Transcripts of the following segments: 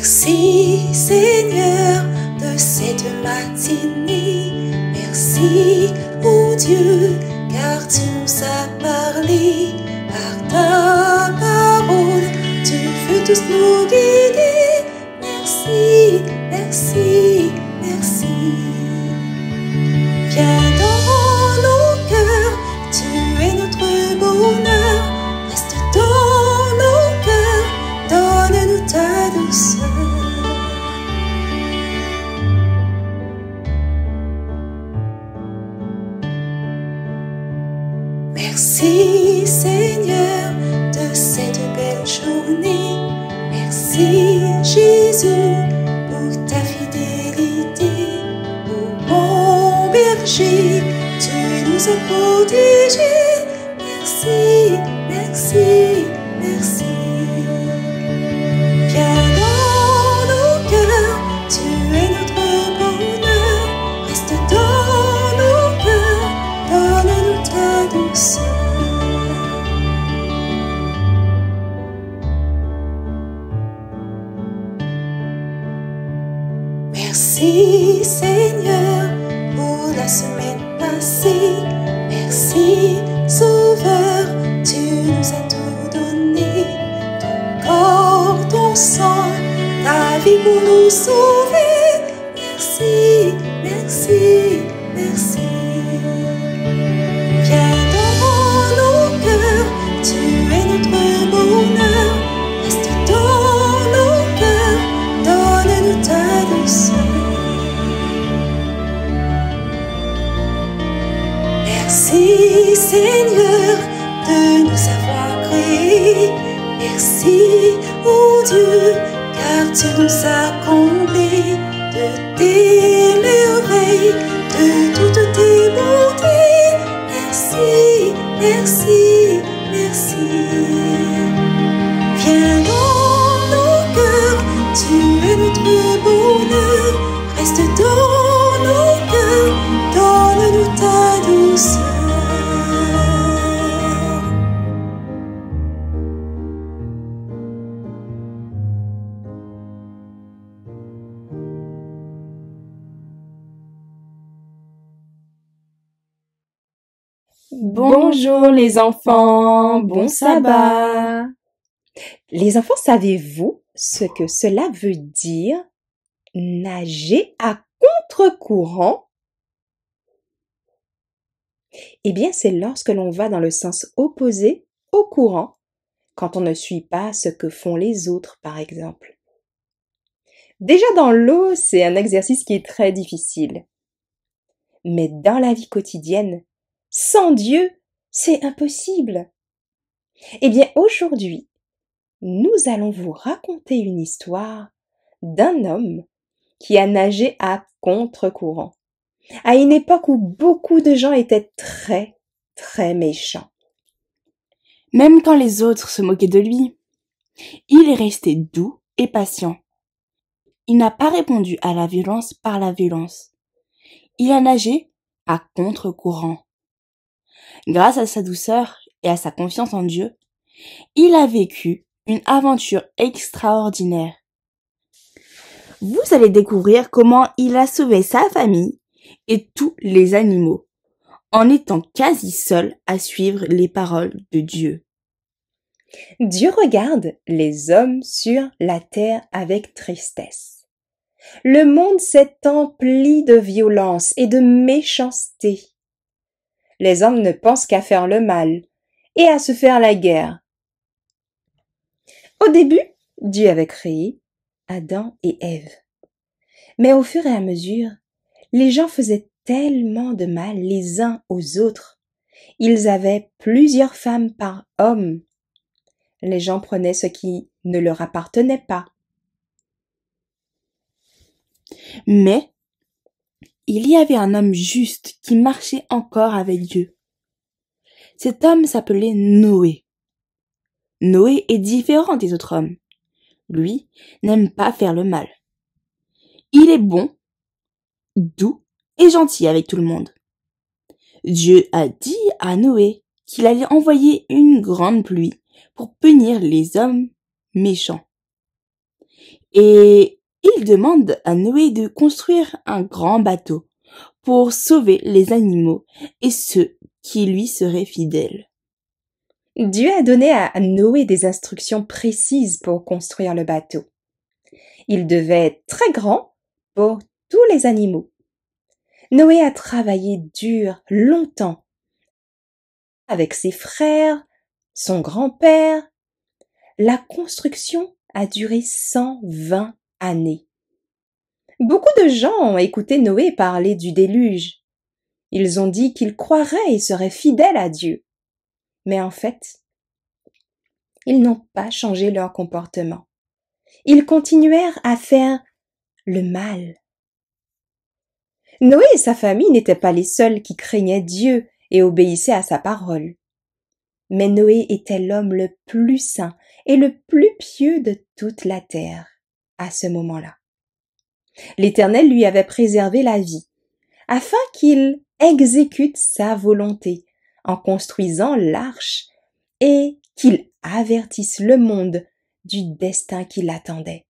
Merci Seigneur de cette matinée. Merci, oh Dieu, car tu nous as parlé par ta parole. Tu veux tous nous guider. Merci, merci, merci. Viens dans nos cœurs, tu es notre bonheur. Reste dans nos cœurs, donne-nous ta douceur. Merci Seigneur de cette belle journée. Merci Jésus pour ta fidélité. Ô bon berger, tu nous as protégés. Merci, merci, merci. Viens dans nos cœurs, tu es notre bonheur. Reste dans nos cœurs, donne-nous ta douceur. Merci Seigneur pour la semaine passée. Merci Sauveur, tu nous as tout donné. Ton corps, ton sang, ta vie pour nous sauver. Merci, merci, merci. Viens dans nos cœurs, tu es notre bonheur. Reste dans nos cœurs, donne-nous ta douceur. Merci Seigneur de nous avoir créés. Merci, oh Dieu, car tu nous as comblés de tes merveilles, de toutes tes bontés. Merci, merci, merci. Viens dans nos cœurs, tu es notre bonheur. Reste dans nos cœurs, donne-nous ta douceur. Bonjour les enfants, bon sabbat. Les enfants, savez-vous ce que cela veut dire nager à contre-courant? Eh bien, c'est lorsque l'on va dans le sens opposé au courant, quand on ne suit pas ce que font les autres, par exemple. Déjà dans l'eau, c'est un exercice qui est très difficile. Mais dans la vie quotidienne, sans Dieu, c'est impossible. Eh bien, aujourd'hui, nous allons vous raconter une histoire d'un homme qui a nagé à contre-courant, à une époque où beaucoup de gens étaient très, très méchants. Même quand les autres se moquaient de lui, il est resté doux et patient. Il n'a pas répondu à la violence par la violence. Il a nagé à contre-courant. Grâce à sa douceur et à sa confiance en Dieu, il a vécu une aventure extraordinaire. Vous allez découvrir comment il a sauvé sa famille et tous les animaux, en étant quasi seul à suivre les paroles de Dieu. Dieu regarde les hommes sur la terre avec tristesse. Le monde s'est empli de violence et de méchanceté. Les hommes ne pensent qu'à faire le mal et à se faire la guerre. Au début, Dieu avait créé Adam et Ève. Mais au fur et à mesure, les gens faisaient tellement de mal les uns aux autres. Ils avaient plusieurs femmes par homme. Les gens prenaient ce qui ne leur appartenait pas. Mais il y avait un homme juste qui marchait encore avec Dieu. Cet homme s'appelait Noé. Noé est différent des autres hommes. Lui n'aime pas faire le mal. Il est bon, doux et gentil avec tout le monde. Dieu a dit à Noé qu'il allait envoyer une grande pluie pour punir les hommes méchants. Et il demande à Noé de construire un grand bateau pour sauver les animaux et ceux qui lui seraient fidèles. Dieu a donné à Noé des instructions précises pour construire le bateau. Il devait être très grand pour tous les animaux. Noé a travaillé dur longtemps avec ses frères, son grand-père. La construction a duré 120 années. Beaucoup de gens ont écouté Noé parler du déluge. Ils ont dit qu'ils croiraient et seraient fidèles à Dieu. Mais en fait, ils n'ont pas changé leur comportement. Ils continuèrent à faire le mal. Noé et sa famille n'étaient pas les seuls qui craignaient Dieu et obéissaient à sa parole. Mais Noé était l'homme le plus saint et le plus pieux de toute la terre à ce moment-là. L'Éternel lui avait préservé la vie, afin qu'il exécute sa volonté en construisant l'arche et qu'il avertisse le monde du destin qui l'attendait.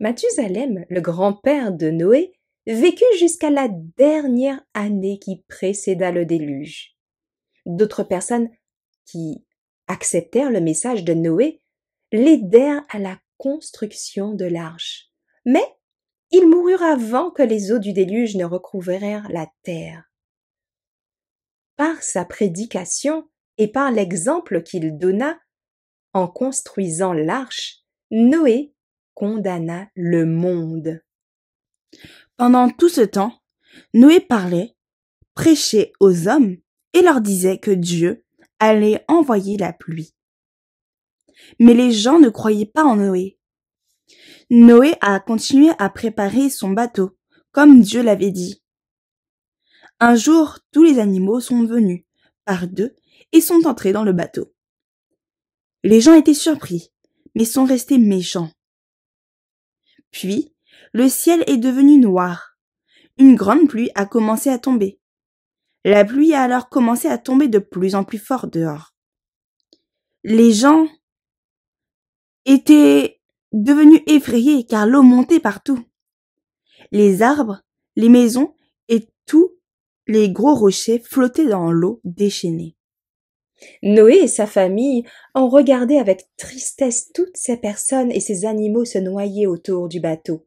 Mathusalem, le grand-père de Noé, vécut jusqu'à la dernière année qui précéda le déluge. D'autres personnes qui acceptèrent le message de Noé l'aidèrent à la construction de l'arche. Mais ils moururent avant que les eaux du déluge ne recouvrèrent la terre. Par sa prédication et par l'exemple qu'il donna en construisant l'arche, Noé condamna le monde. Pendant tout ce temps, Noé parlait, prêchait aux hommes et leur disait que Dieu allait envoyer la pluie. Mais les gens ne croyaient pas en Noé. Noé a continué à préparer son bateau, comme Dieu l'avait dit. Un jour, tous les animaux sont venus, par deux, et sont entrés dans le bateau. Les gens étaient surpris, mais sont restés méchants. Puis, le ciel est devenu noir. Une grande pluie a commencé à tomber. La pluie a alors commencé à tomber de plus en plus fort dehors. Les gens étaient devenus effrayés car l'eau montait partout. Les arbres, les maisons et tous les gros rochers flottaient dans l'eau déchaînée. Noé et sa famille ont regardé avec tristesse toutes ces personnes et ces animaux se noyer autour du bateau,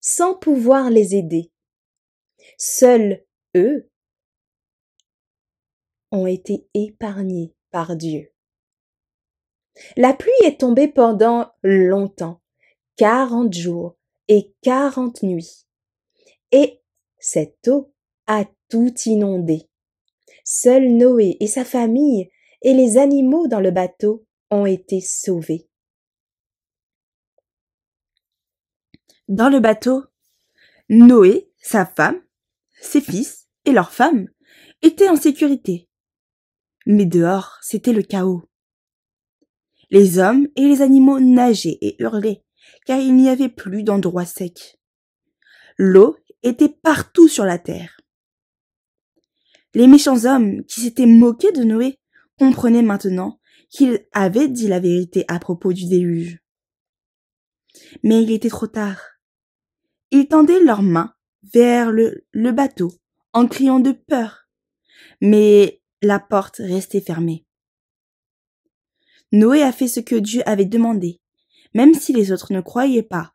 sans pouvoir les aider. Seuls eux ont été épargnés par Dieu. La pluie est tombée pendant longtemps, 40 jours et 40 nuits. Et cette eau a tout inondé. Seuls Noé et sa famille et les animaux dans le bateau ont été sauvés. Dans le bateau, Noé, sa femme, ses fils et leurs femmes étaient en sécurité. Mais dehors, c'était le chaos. Les hommes et les animaux nageaient et hurlaient, car il n'y avait plus d'endroit sec. L'eau était partout sur la terre. Les méchants hommes qui s'étaient moqués de Noé comprenaient maintenant qu'il avait dit la vérité à propos du déluge. Mais il était trop tard. Ils tendaient leurs mains vers le bateau en criant de peur, mais la porte restait fermée. Noé a fait ce que Dieu avait demandé, même si les autres ne croyaient pas.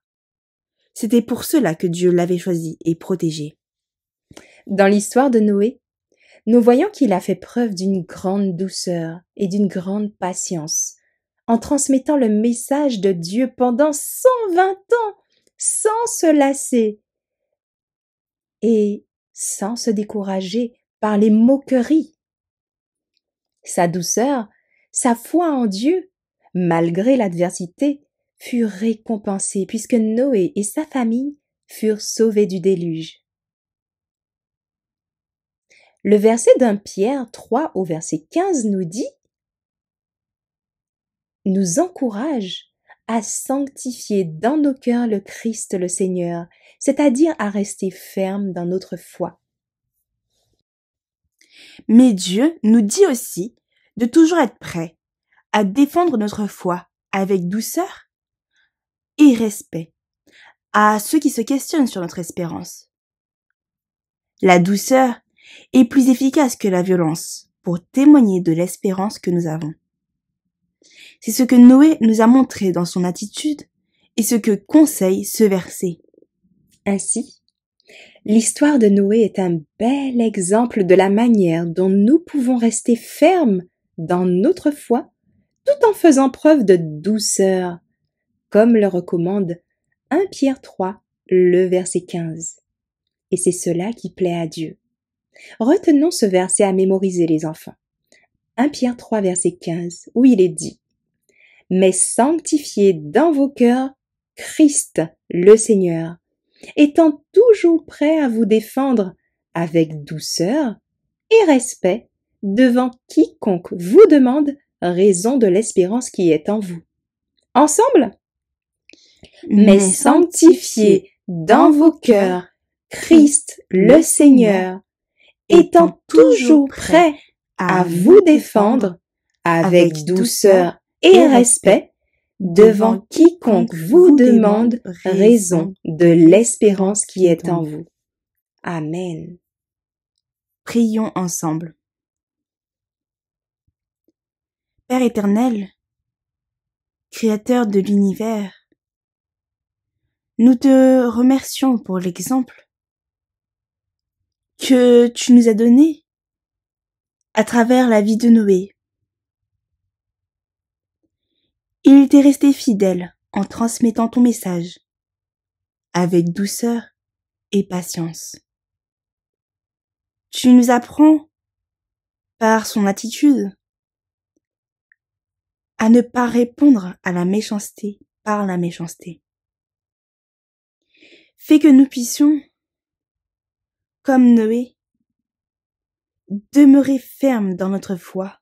C'était pour cela que Dieu l'avait choisi et protégé. Dans l'histoire de Noé, nous voyons qu'il a fait preuve d'une grande douceur et d'une grande patience, en transmettant le message de Dieu pendant 120 ans, sans se lasser et sans se décourager par les moqueries. Sa douceur, sa foi en Dieu, malgré l'adversité, fut récompensée puisque Noé et sa famille furent sauvés du déluge. Le verset d'1 Pierre 3 au verset 15 nous dit « Nous encourage à sanctifier dans nos cœurs le Christ le Seigneur, c'est-à-dire à rester ferme dans notre foi. » Mais Dieu nous dit aussi de toujours être prêt à défendre notre foi avec douceur et respect à ceux qui se questionnent sur notre espérance. La douceur est plus efficace que la violence pour témoigner de l'espérance que nous avons. C'est ce que Noé nous a montré dans son attitude et ce que conseille ce verset. Ainsi, l'histoire de Noé est un bel exemple de la manière dont nous pouvons rester fermes dans notre foi tout en faisant preuve de douceur, comme le recommande 1 Pierre 3, le verset 15. Et c'est cela qui plaît à Dieu. Retenons ce verset à mémoriser, les enfants. 1 Pierre 3, verset 15, où il est dit « Mais sanctifiez dans vos cœurs Christ le Seigneur, étant toujours prêt à vous défendre avec douceur et respect devant quiconque vous demande raison de l'espérance qui est en vous. » Ensemble? Mais sanctifiez dans vos cœurs Christ le Seigneur, étant toujours prêt à vous défendre avec douceur et respect devant quiconque vous demande raison de l'espérance qui est en vous. Amen. Prions ensemble. Père éternel, Créateur de l'univers, nous te remercions pour l'exemple que tu nous as donné à travers la vie de Noé. Il t'est resté fidèle en transmettant ton message avec douceur et patience. Tu nous apprends, par son attitude, à ne pas répondre à la méchanceté par la méchanceté. Fais que nous puissions, comme Noé, demeurer fermes dans notre foi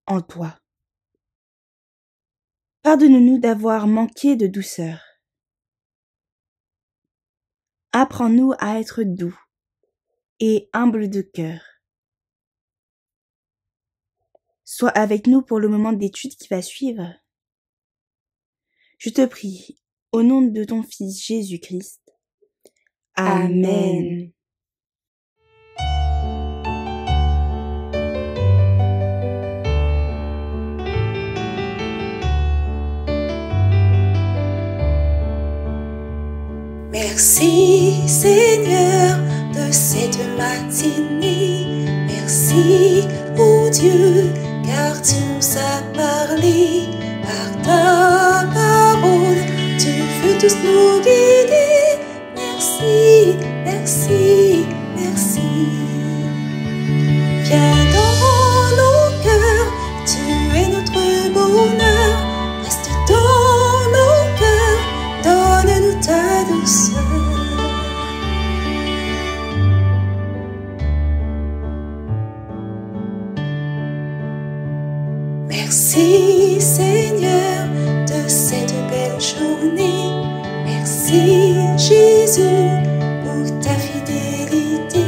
en toi. Pardonne-nous d'avoir manqué de douceur. Apprends-nous à être doux et humbles de cœur. Sois avec nous pour le moment d'étude qui va suivre. Je te prie, au nom de ton Fils Jésus-Christ. Amen. Merci Seigneur de cette matinée. Merci, oh Dieu, car tu nous as parlé par ta parole. Tu veux tous nous guider. Merci, merci, merci. Viens dans nos cœurs, tu es notre bonheur. Reste dans nos cœurs, donne-nous ta douceur. Merci Seigneur de cette belle journée. Merci Jésus pour ta fidélité.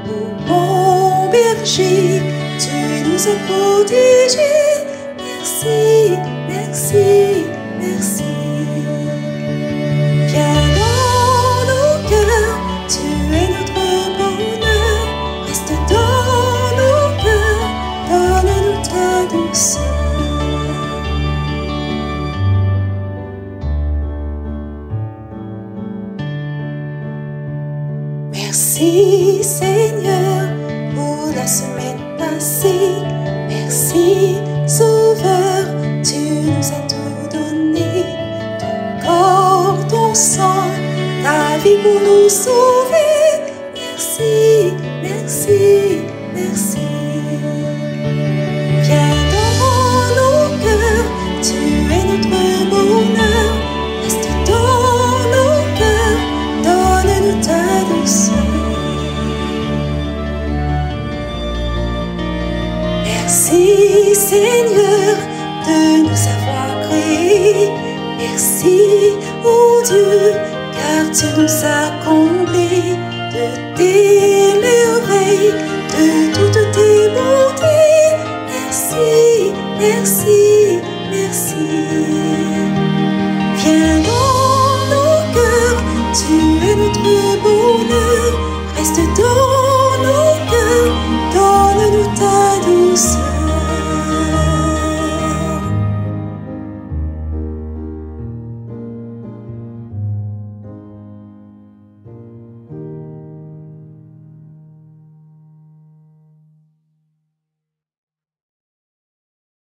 Ô bon berger, tu nous as protégés. Merci, merci, merci. Viens dans nos cœurs, tu es notre bonheur. Reste dans nos cœurs, donne-nous ta douceur. Merci Seigneur pour la semaine passée. Merci Sauveur, tu nous as tout donné. Ton corps, ton sang, ta vie pour nous sauver. Merci, merci, merci. Viens dans nos cœurs, tu es notre bonheur. Reste dans nos cœurs, donne-nous ta douceur. Merci Seigneur de nous avoir créés. Merci, oh Dieu, car tu nous as comblés de tes merveilles, de toutes tes bontés. Merci, merci.